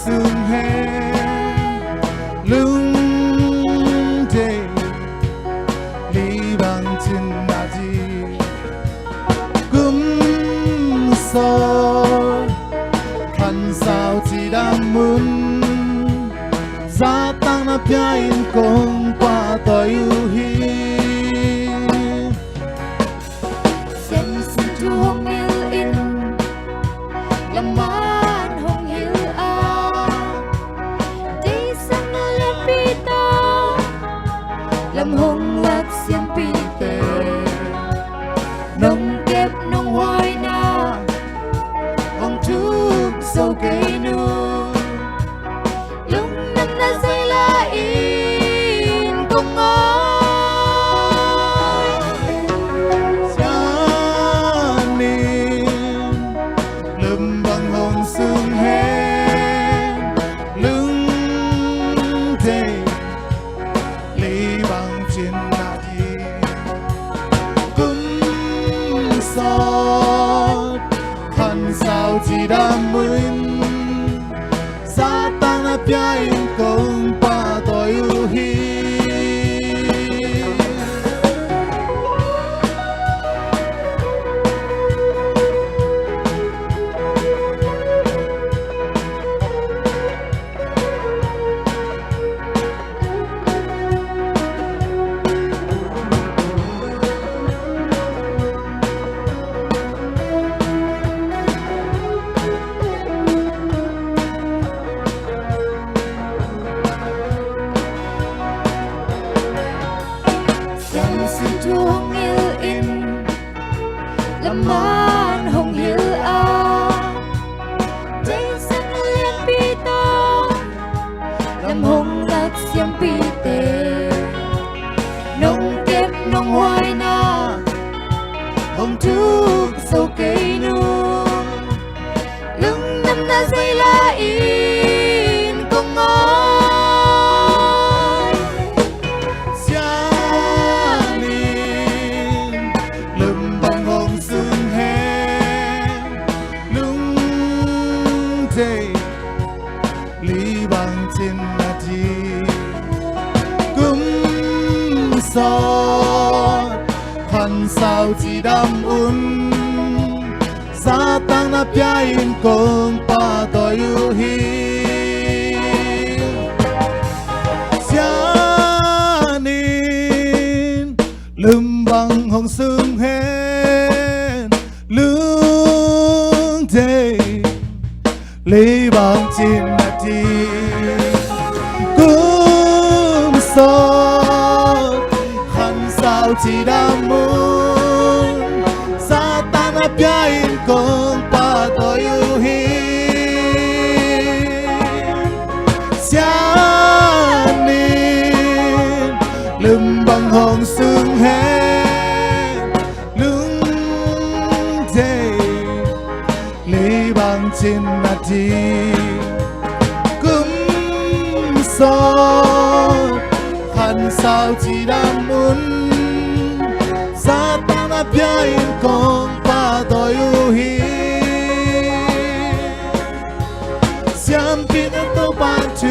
sương hè lưng đây lý bằng chân na đi cúm so khăn sao chỉ đang muốn gia tăng na piain kong qua tôi yêu hi xem sự chuông yêu in làm man hồng hiu a đi sang nơi lên pi ta làm hồng lạc xiêm pi tê nông kép nông hoài na hồng trúc sâu cây nu lúc năm na say la in công ơi cha niên lùm bằng hồng sương hè lưng đây lý bằng trên na đi cũng sót khăn sao chỉ đam mến gia tăng na piain kong pa tôi yêu hi sự chuông yêu in làm man hồng hiu a đây sang nơi lên pi ta làm hồng lạc xiêm pi tê nông kép nông hoài na hồng trúc sâu cây nu lưng năm na say la in công ơi cha niên lùm bằng hồng sương hè lưng đây lý bằng trên na đi cũng sót khăn sao chỉ đam un gia tăng na piain kong pa tôi yêu hi cha niên lùm bằng hồng sương hè lưng đây lý bằng trên na đi cũng sót khăn sao chỉ đam muốn gia tăng na piain kong pa tôi yêu hi cha niên lùm bằng hồng sương hè lưng đây lý bằng trên na đi cũng sót khăn sao chỉ đang muốn gia tăng na piain kong pa tôi yêu hi xiêm pi na to ban chu